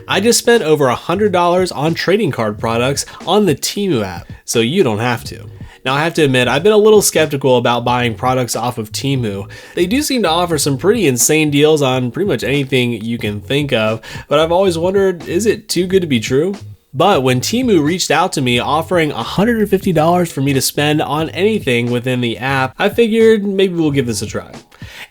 I just spent over $100 on trading card products on the Temu app, so you don't have to. Now I have to admit, I've been a little skeptical about buying products off of Temu. They do seem to offer some pretty insane deals on pretty much anything you can think of, but I've always wondered, is it too good to be true? But when Temu reached out to me offering $150 for me to spend on anything within the app, I figured maybe we'll give this a try.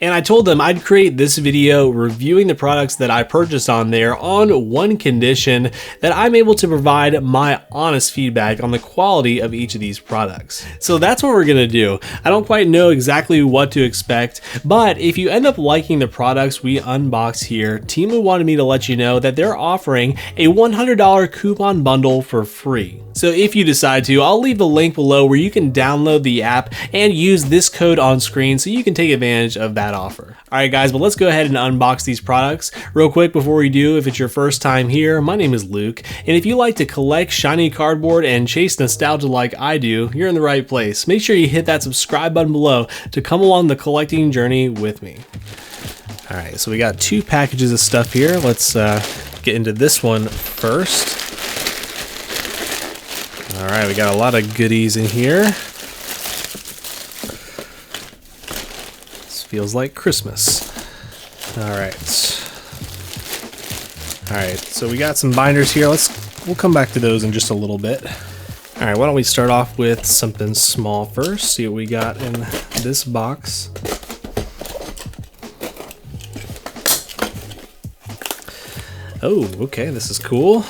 And I told them I'd create this video reviewing the products that I purchased on there on one condition, that I'm able to provide my honest feedback on the quality of each of these products. So that's what we're gonna do. I don't quite know exactly what to expect, but if you end up liking the products we unbox here, Temu wanted me to let you know that they're offering a $100 coupon bundle for free. So if you decide to, I'll leave the link below where you can download the app and use this code on screen so you can take advantage of that offer. Alright guys, but let's go ahead and unbox these products. Real quick before we do, if it's your first time here, my name is Luke, and if you like to collect shiny cardboard and chase nostalgia like I do, you're in the right place. Make sure you hit that subscribe button below to come along the collecting journey with me. Alright, so we got 2 packages of stuff here. Let's get into this one first. Alright, we got a lot of goodies in here. This feels like Christmas. Alright, so we got some binders here. We'll come back to those in just a little bit. Alright, why don't we start off with something small first, see what we got in this box. Oh, okay, this is cool.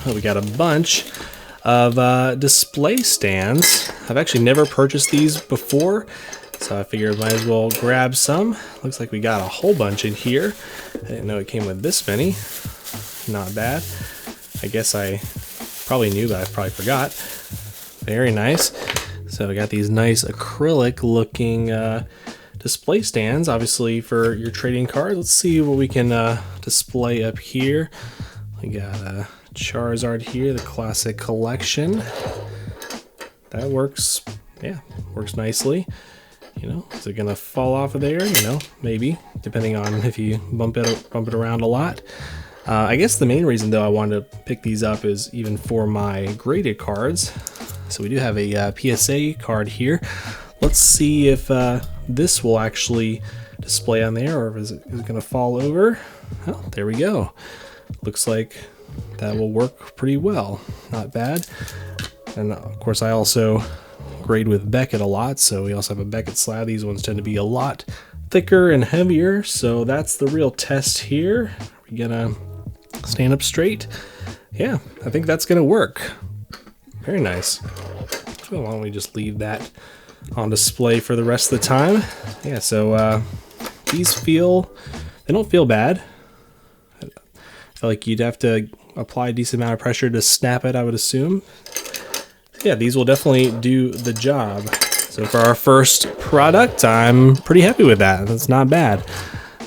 Oh, we got a bunch of display stands. I've actually never purchased these before, so I figured might as well grab some. Looks like we got a whole bunch in here. I didn't know it came with this many. Not bad. I guess I probably knew, but I probably forgot. Very nice. So we got these nice acrylic looking display stands, obviously for your trading cards. Let's see what we can display up here. We got Charizard here, the classic collection. That works, yeah, works nicely. You know, is it gonna fall off of there? You know, maybe, depending on if you bump it around a lot. I guess the main reason though I wanted to pick these up is even for my graded cards. So we do have a PSA card here. Let's see if this will actually display on there, or is it gonna fall over? Oh, there we go. Looks like that will work pretty well. Not bad. And of course I also grade with Beckett a lot, so we also have a Beckett slab. These ones tend to be a lot thicker and heavier, so that's the real test here. We're gonna stand up straight. Yeah, I think that's gonna work. Very nice. So why don't we just leave that on display for the rest of the time. Yeah, so these they don't feel bad. I feel like you'd have to apply a decent amount of pressure to snap it, I would assume. Yeah, these will definitely do the job. So for our first product, I'm pretty happy with that. That's not bad.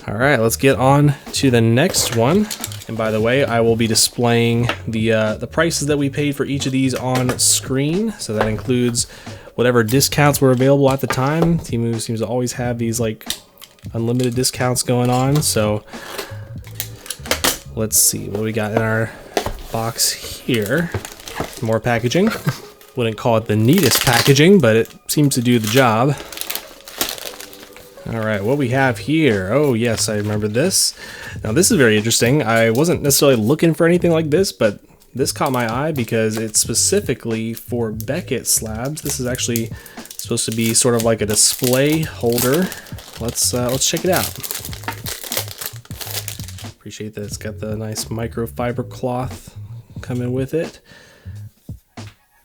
All right, let's get on to the next one. And by the way, I will be displaying the prices that we paid for each of these on screen. So that includes whatever discounts were available at the time. Temu seems to always have these like unlimited discounts going on. So let's see what we got in our box here. More packaging. Wouldn't call it the neatest packaging, but it seems to do the job. All right, what we have here. Oh yes, I remember this. Now this is very interesting. I wasn't necessarily looking for anything like this, but this caught my eye because it's specifically for Beckett slabs. This is actually supposed to be sort of like a display holder. Let's check it out. Appreciate that it's got the nice microfiber cloth coming with it.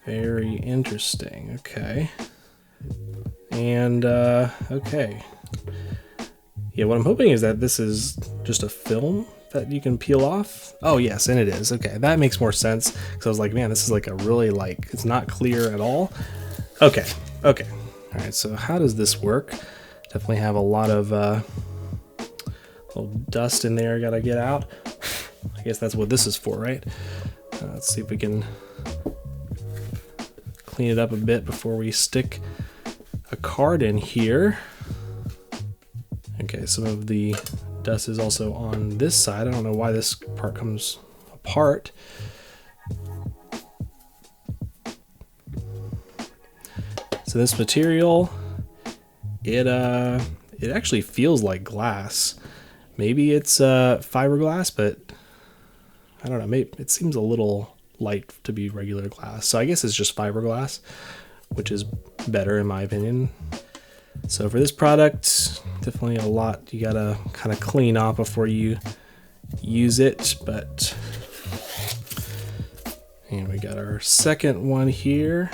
Very interesting. Okay. And okay. Yeah, what I'm hoping is that this is just a film that you can peel off. Oh yes, and it is. Okay, that makes more sense, because I was like, man, this is like a really, like, it's not clear at all. Okay, okay. All right, so how does this work? Definitely have a lot of little dust in there, gotta get out. I guess that's what this is for, right? Let's see if we can clean it up a bit before we stick a card in here. Okay, some of the dust is also on this side. I don't know why this part comes apart. So this material, it actually feels like glass. Maybe it's fiberglass, but I don't know. Maybe it seems a little light to be regular glass. So I guess it's just fiberglass, which is better in my opinion. So for this product, definitely a lot you gotta kind of clean off before you use it. But and we got our second one here.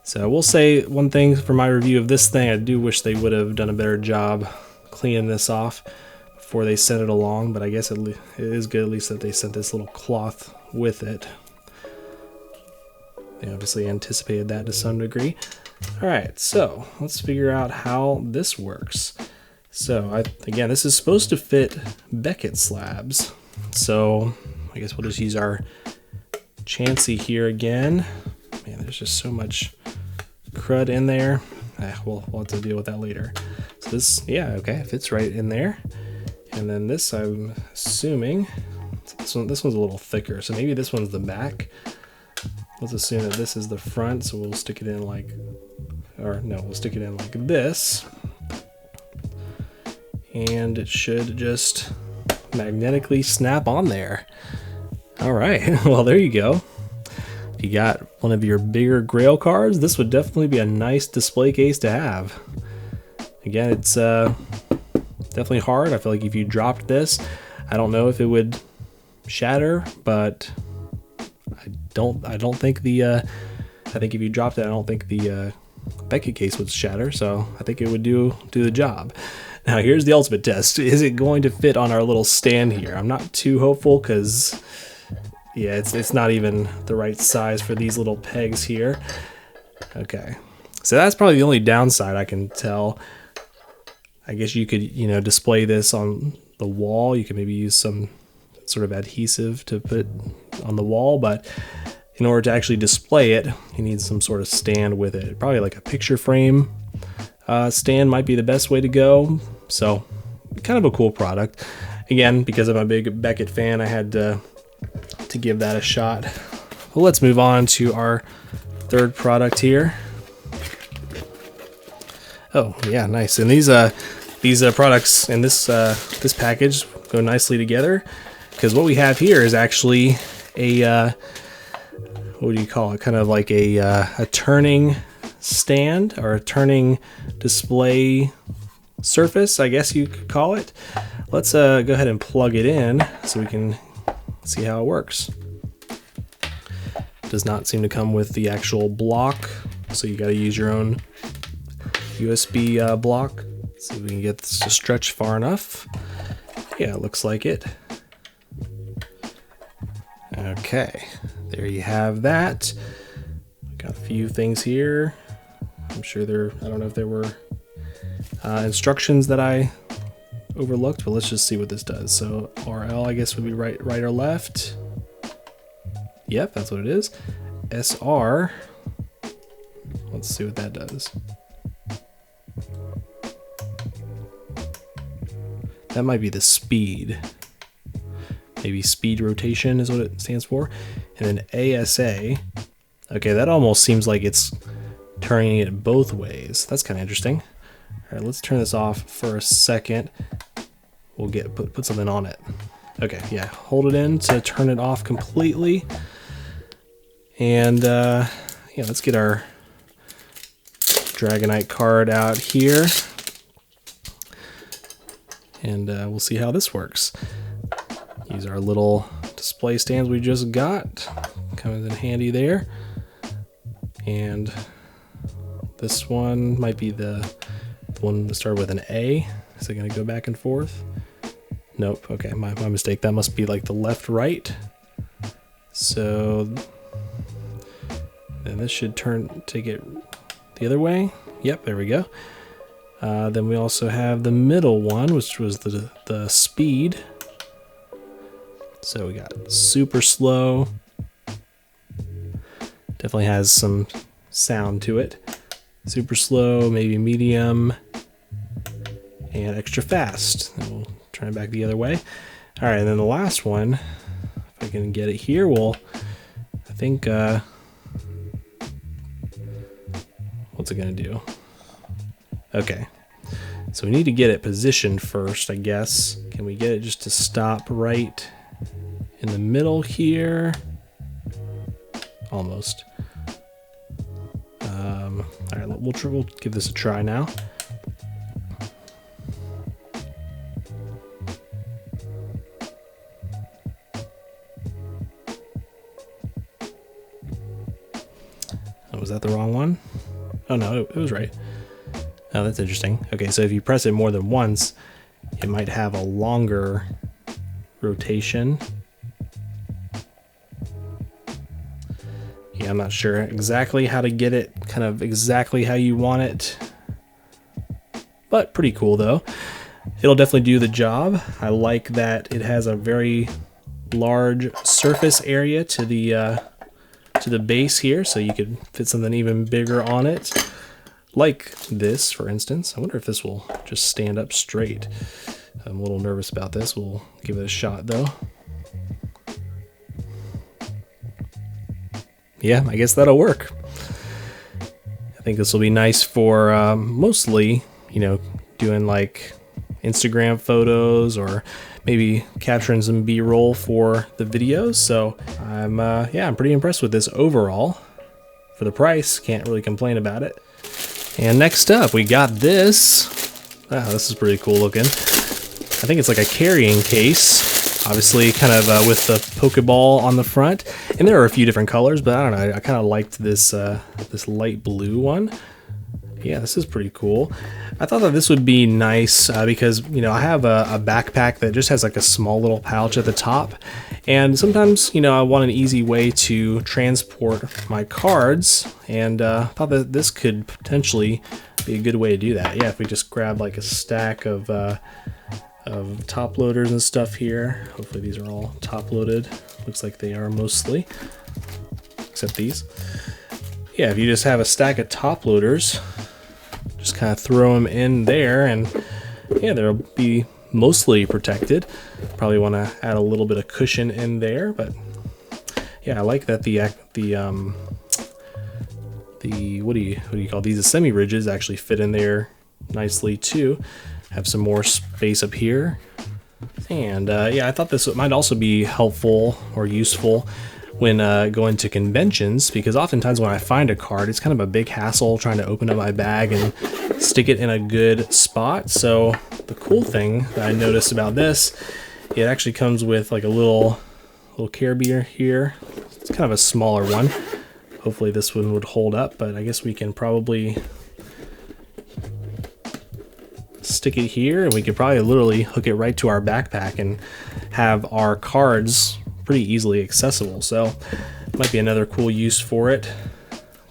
So I will say one thing for my review of this thing, I do wish they would have done a better job cleaning this off before they sent it along, but I guess it is good at least that they sent this little cloth with it. They obviously anticipated that to some degree. All right, so let's figure out how this works. So again, this is supposed to fit Beckett slabs. So I guess we'll just use our Chansey here again. Man, there's just so much crud in there. We'll have to deal with that later. So this, yeah, okay, it fits right in there. And then this, I'm assuming, this one's a little thicker, so maybe this one's the back. Let's assume that this is the front, so we'll stick it in like, or no, we'll stick it in like this. And it should just magnetically snap on there. All right, well, there you go. If you got one of your bigger Grail cards, this would definitely be a nice display case to have. Again, it's definitely hard. I feel like if you dropped this, I don't know if it would shatter, but I don't think the I think if you dropped it, I don't think the Beckett case would shatter, so I think it would do the job. Now here's the ultimate test. Is it going to fit on our little stand here? I'm not too hopeful because yeah, it's not even the right size for these little pegs here. Okay, so that's probably the only downside I can tell. I guess you could, you know, display this on the wall. You could maybe use some sort of adhesive to put on the wall, but in order to actually display it, you need some sort of stand with it. Probably like a picture frame stand might be the best way to go. So kind of a cool product. Again, because I'm a big Beckett fan, I had to give that a shot. Well, let's move on to our third product here. Oh yeah, nice. And these products in this this package go nicely together, because what we have here is actually a what do you call it? Kind of like a turning stand, or a turning display surface, I guess you could call it. Let's go ahead and plug it in so we can see how it works. Does not seem to come with the actual block, so you got to use your own USB block. Let's see if we can get this to stretch far enough. Yeah, it looks like it. Okay, there you have that. Got a few things here. I'm sure I don't know if there were instructions that I overlooked, but let's just see what this does. So RL, I guess, would be right or left. Yep, that's what it is. SR, let's see what that does. That might be the speed. Maybe speed rotation is what it stands for. And then ASA, okay, that almost seems like it's turning it both ways. That's kind of interesting. All right, let's turn this off for a second. We'll put something on it. Okay, yeah, hold it in to turn it off completely. And yeah, let's get our Dragonite card out here. And we'll see how this works. Use our little display stands we just got. Comes in handy there. And this one might be the one that started with an A. Is it gonna go back and forth? Nope, okay, my mistake. That must be like the left-right. So then this should take it the other way. Yep, there we go. Then we also have the middle one, which was the speed. So we got super slow. Definitely has some sound to it. Super slow, maybe medium, and extra fast. And we'll turn it back the other way. All right, and then the last one, if I can get it here, well, I think, what's it gonna do? Okay, so we need to get it positioned first, I guess. Can we get it just to stop right in the middle here? Almost. All right, we'll give this a try now. Oh, was that the wrong one? Oh no, it was right. Oh, that's interesting. Okay, so if you press it more than once, it might have a longer rotation. Yeah, I'm not sure exactly how to get it kind of exactly how you want it, but pretty cool though. It'll definitely do the job. I like that it has a very large surface area to the base here, so you could fit something even bigger on it. Like this, for instance. I wonder if this will just stand up straight. I'm a little nervous about this. We'll give it a shot though. Yeah, I guess that'll work. I think this will be nice for mostly, you know, doing like Instagram photos or maybe capturing some B-roll for the videos. So I'm pretty impressed with this overall. For the price, can't really complain about it. And next up, we got this. Wow, this is pretty cool looking. I think it's like a carrying case. Obviously, kind of with the Pokeball on the front, and there are a few different colors, but I don't know. I kind of liked this this light blue one. Yeah, this is pretty cool. I thought that this would be nice because, you know, I have a backpack that just has like a small little pouch at the top, and sometimes, you know, I want an easy way to transport my cards, and thought that this could potentially be a good way to do that. Yeah, if we just grab like a stack of top loaders and stuff here. Hopefully these are all top loaded. Looks like they are mostly, except these. Yeah, if you just have a stack of top loaders, just kind of throw them in there, and yeah, they'll be mostly protected. Probably want to add a little bit of cushion in there, but yeah, I like that the what do you call these? The semi ridges actually fit in there nicely too. Have some more space up here, and yeah, I thought this might also be helpful or useful when going to conventions, because oftentimes when I find a card, it's kind of a big hassle trying to open up my bag and stick it in a good spot. So the cool thing that I noticed about this, it actually comes with like a little carabiner here. It's kind of a smaller one. Hopefully this one would hold up, but I guess we can probably stick it here, and we could probably literally hook it right to our backpack and have our cards pretty easily accessible. So might be another cool use for it.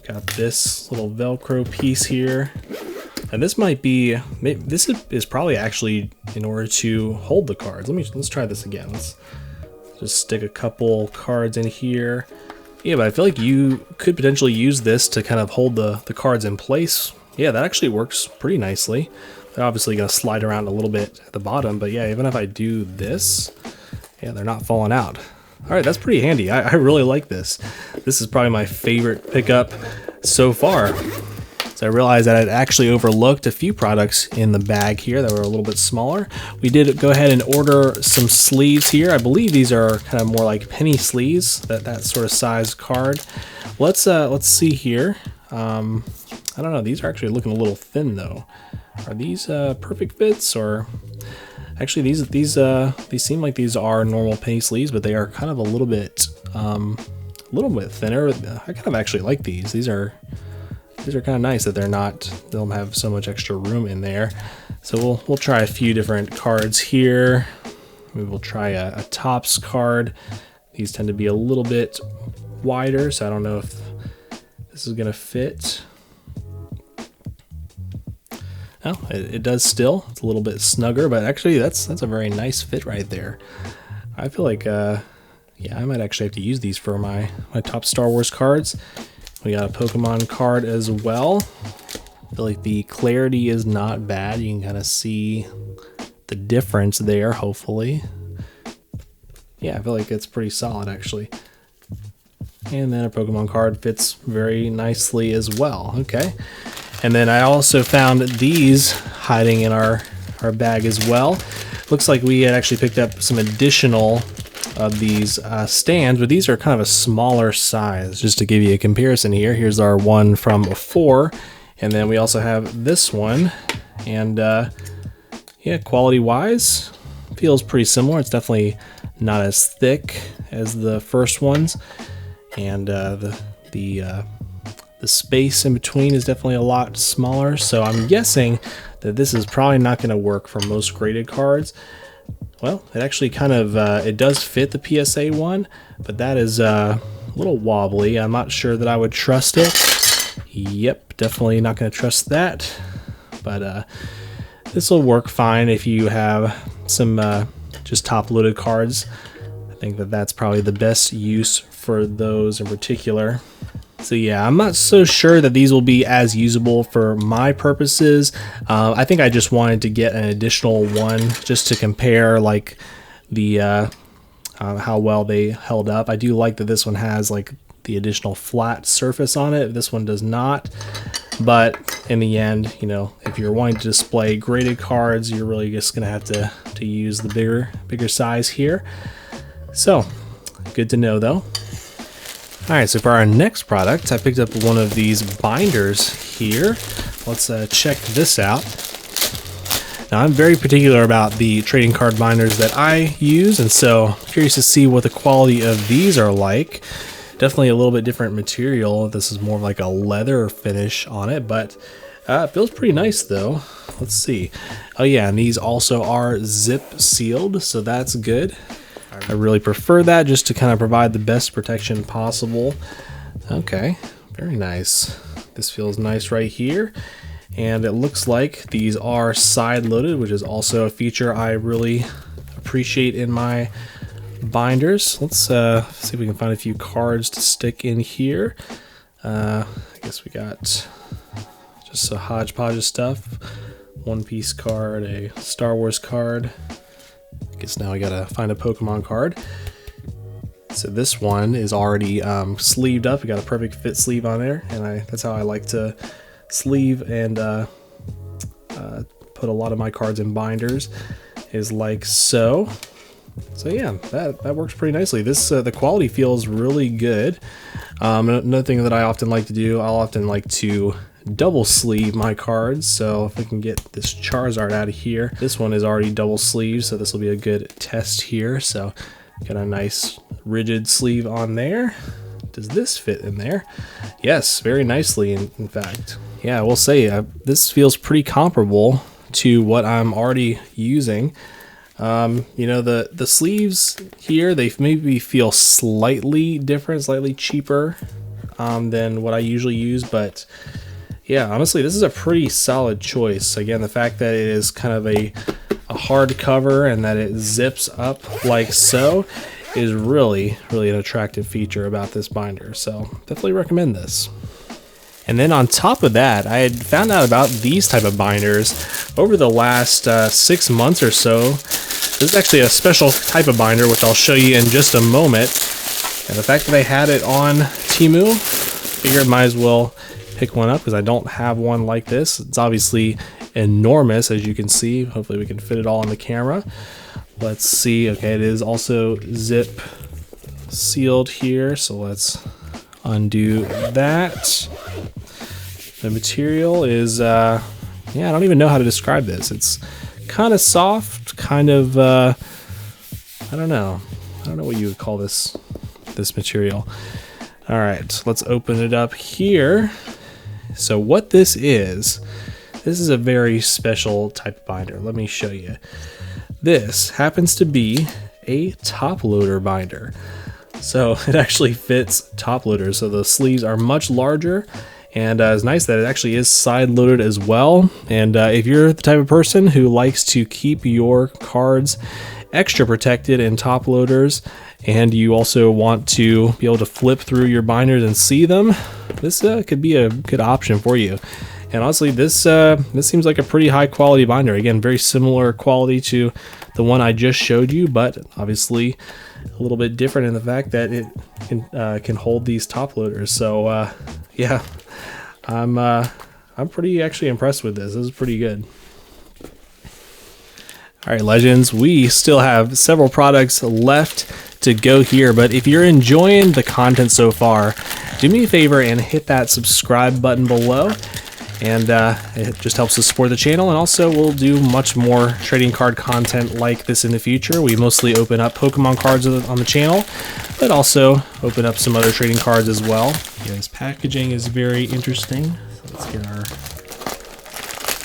Got this little Velcro piece here, and this might be, this is probably actually in order to hold the cards. Let's try this again. Let's just stick a couple cards in here. Yeah, but I feel like you could potentially use this to kind of hold the cards in place. Yeah, that actually works pretty nicely. They're obviously going to slide around a little bit at the bottom, but yeah, even if I do this, yeah, they're not falling out. All right, that's pretty handy. I really like this. This is probably my favorite pickup so far. So I realized that I'd actually overlooked a few products in the bag here that were a little bit smaller. We did go ahead and order some sleeves here. I believe these are kind of more like penny sleeves, that sort of size card. Let's see here. I don't know. These are actually looking a little thin though. Are these perfect fits, or actually these seem like these are normal penny sleeves, but they are kind of a little bit thinner. I kind of actually like these. These are kind of nice that they don't have so much extra room in there. So we'll try a few different cards here. Maybe we'll try a tops card. These tend to be a little bit wider, so I don't know if this is gonna fit. Oh, it does still. It's a little bit snugger, but actually that's a very nice fit right there. I feel like yeah, I might actually have to use these for my top Star Wars cards. We got a Pokemon card as well. I feel like the clarity is not bad. You can kind of see the difference there, hopefully. Yeah, I feel like it's pretty solid actually. And then a Pokemon card fits very nicely as well. Okay. And then I also found these hiding in our bag as well. Looks like we had actually picked up some additional of these stands, but these are kind of a smaller size. Just to give you a comparison here, here's our one from before, and then we also have this one. And yeah, quality wise, feels pretty similar. It's definitely not as thick as the first ones, and the space in between is definitely a lot smaller. So I'm guessing that this is probably not going to work for most graded cards. Well, it actually kind of it does fit the PSA one, but that is a little wobbly. I'm not sure that I would trust it. Yep, definitely not going to trust that. But this will work fine if you have some just top-loaded cards. I think that that's probably the best use for those in particular. So yeah, I'm not so sure that these will be as usable for my purposes. I think I just wanted to get an additional one just to compare like the how well they held up. I do like that this one has like the additional flat surface on it. This one does not. But in the end, you know, if you're wanting to display graded cards, you're really just gonna have to use the bigger size here. So good to know though. All right, so for our next product, I picked up one of these binders here. Let's check this out. Now, I'm very particular about the trading card binders that I use, and so I'm curious to see what the quality of these are like. Definitely a little bit different material. This is more of like a leather finish on it, but it feels pretty nice though. Let's see. Oh yeah, and these also are zip sealed, so that's good. I really prefer that just to kind of provide the best protection possible. Okay, very nice. This feels nice right here. And it looks like these are side loaded, which is also a feature I really appreciate in my binders. Let's see if we can find a few cards to stick in here. I guess we got just a hodgepodge of stuff. One Piece card, a Star Wars card. I guess now I gotta find a Pokemon card. So this one is already sleeved up. We got a perfect fit sleeve on there, and that's how I like to sleeve and put a lot of my cards in binders, is like so. So yeah, that works pretty nicely. This the quality feels really good. Another thing that I often like to do, I'll often like to double sleeve my cards. So if I can get this Charizard out of here, this one is already double sleeved, so this will be a good test here. So got a nice rigid sleeve on there. Does this fit in there? Yes, very nicely in fact. Yeah, I will say this feels pretty comparable to what I'm already using. You know, the sleeves here, they maybe feel slightly different, slightly cheaper than what I usually use, but yeah, honestly, this is a pretty solid choice. Again, the fact that it is kind of a hard cover and that it zips up like so is really an attractive feature about this binder. So definitely recommend this. And then on top of that, I had found out about these type of binders over the last 6 months or so. This is actually a special type of binder, which I'll show you in just a moment. And the fact that they had it on Temu, I figured I might as well pick one up because I don't have one like this. It's obviously enormous, as you can see. Hopefully we can fit it all on the camera. Let's see. Okay, it is also zip sealed here, so let's undo that. The material is yeah, I don't even know how to describe this. It's kind of soft, kind of I don't know what you would call this material. All right, let's open it up here. So what this is a very special type of binder. Let me show you. This happens to be a Toploader binder. So it actually fits Toploaders. So the sleeves are much larger, and it's nice that it actually is side loaded as well. And if you're the type of person who likes to keep your cards extra protected in Toploaders, and you also want to be able to flip through your binders and see them, this could be a good option for you. And honestly, this seems like a pretty high quality binder. Again, very similar quality to the one I just showed you, but obviously a little bit different in the fact that it can hold these top loaders. So yeah, I'm pretty actually impressed with this. This is pretty good. All right, legends, we still have several products left to go here, but if you're enjoying the content so far, do me a favor and hit that subscribe button below, and it just helps us support the channel. And also, we'll do much more trading card content like this in the future. We mostly open up Pokemon cards on the channel, but also open up some other trading cards as well. Yeah, this packaging is very interesting. So let's get our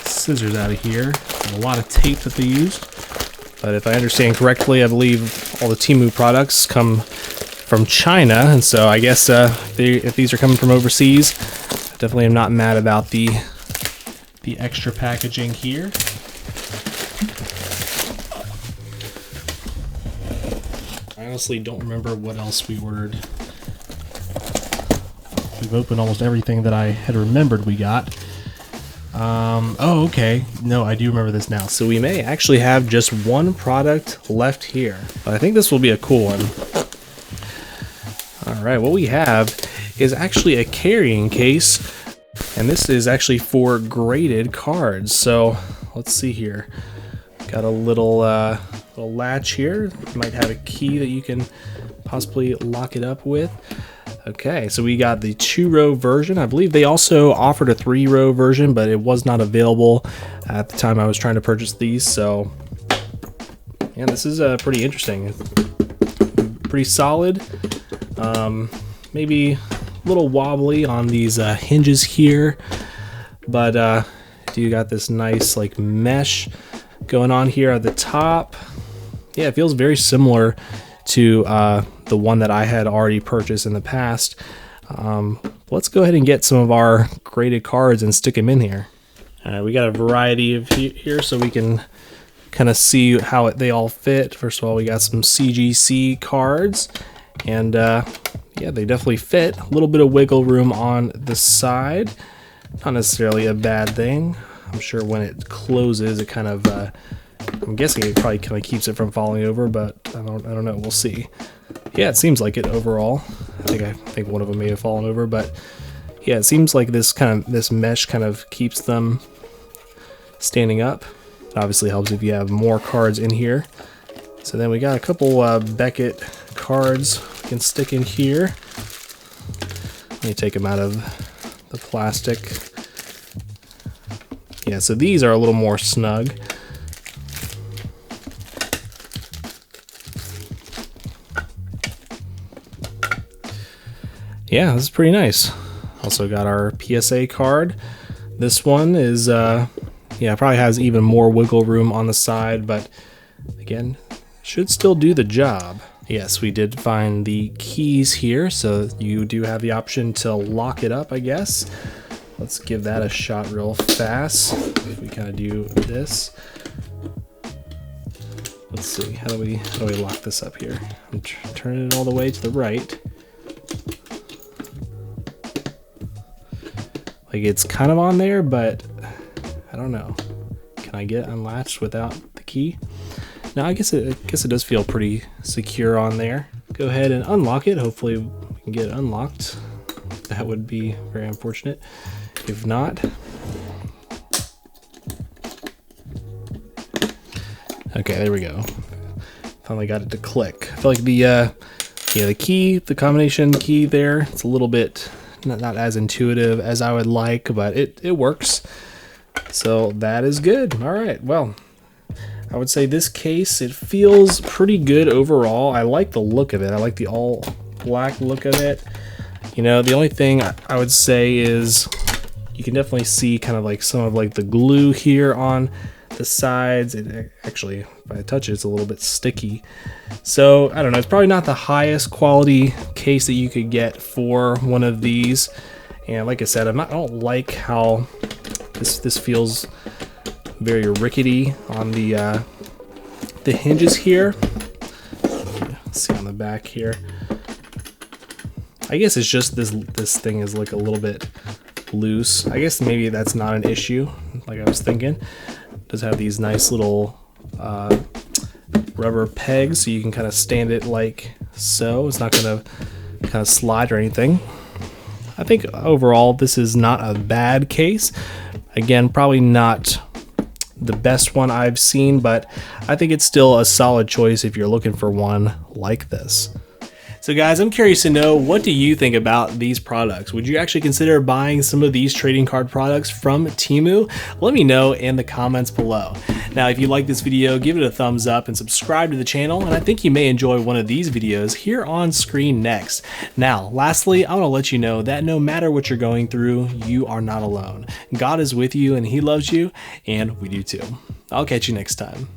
scissors out of here. A lot of tape that they used, but if I understand correctly, I believe all the Temu products come from China, and so I guess if these are coming from overseas, I definitely am not mad about the extra packaging here. I honestly don't remember what else we ordered. We've opened almost everything that I had remembered we got. Oh, okay. No, I do remember this now. So we may actually have just one product left here, but I think this will be a cool one. All right, what we have is actually a carrying case, and this is actually for graded cards. So let's see here. Got a little latch here. Might have a key that you can possibly lock it up with. Okay, so we got the 2-row version. I believe they also offered a 3-row version, but it was not available at the time I was trying to purchase these. So yeah, this is pretty interesting. Pretty solid. Maybe a little wobbly on these hinges here, but you got this nice like mesh going on here at the top. Yeah, it feels very similar to the one that I had already purchased in the past. Let's go ahead and get some of our graded cards and stick them in here. We got a variety of here, so we can kind of see how they all fit. First of all, we got some CGC cards, and yeah, they definitely fit. A little bit of wiggle room on the side. Not necessarily a bad thing. I'm sure when it closes, it kind of I'm guessing it probably kind of keeps it from falling over, but I don't know. We'll see. Yeah, it seems like it overall. I think one of them may have fallen over, but yeah, it seems like this mesh kind of keeps them standing up. It obviously helps if you have more cards in here. So then we got a couple Beckett cards we can stick in here. Let me take them out of the plastic. Yeah, so these are a little more snug. Yeah, this is pretty nice. Also got our PSA card. This one is, yeah, probably has even more wiggle room on the side, but again, should still do the job. Yes, we did find the keys here, so you do have the option to lock it up, I guess. Let's give that a shot real fast. If we kind of do this. Let's see, how do we lock this up here? I'm turning it all the way to the right. Like, it's kind of on there, but I don't know. Can I get unlatched without the key? No, I guess it does feel pretty secure on there. Go ahead and unlock it. Hopefully we can get it unlocked. That would be very unfortunate if not. Okay, there we go. Finally got it to click. I feel like the key, the combination key there, it's a little bit not as intuitive as I would like, but it works. So that is good. All right, well, I would say this case, it feels pretty good overall. I like the look of it. I like the all black look of it. You know, the only thing I would say is you can definitely see kind of like some of like the glue here on the sides. It actually, if I touch it, it's a little bit sticky. So I don't know, it's probably not the highest quality case that you could get for one of these. And like I said, I don't like how this feels very rickety on the hinges here. Let's see on the back here. I guess it's just this thing is like a little bit loose. I guess maybe that's not an issue, like I was thinking. It does have these nice little rubber pegs, so you can kind of stand it like so. It's not going to kind of slide or anything. I think overall this is not a bad case. Again, probably not the best one I've seen, but I think it's still a solid choice if you're looking for one like this. So guys, I'm curious to know, what do you think about these products? Would you actually consider buying some of these trading card products from Temu? Let me know in the comments below. Now, if you like this video, give it a thumbs up and subscribe to the channel, and I think you may enjoy one of these videos here on screen next. Now, lastly, I want to let you know that no matter what you're going through, you are not alone. God is with you and He loves you, and we do too. I'll catch you next time.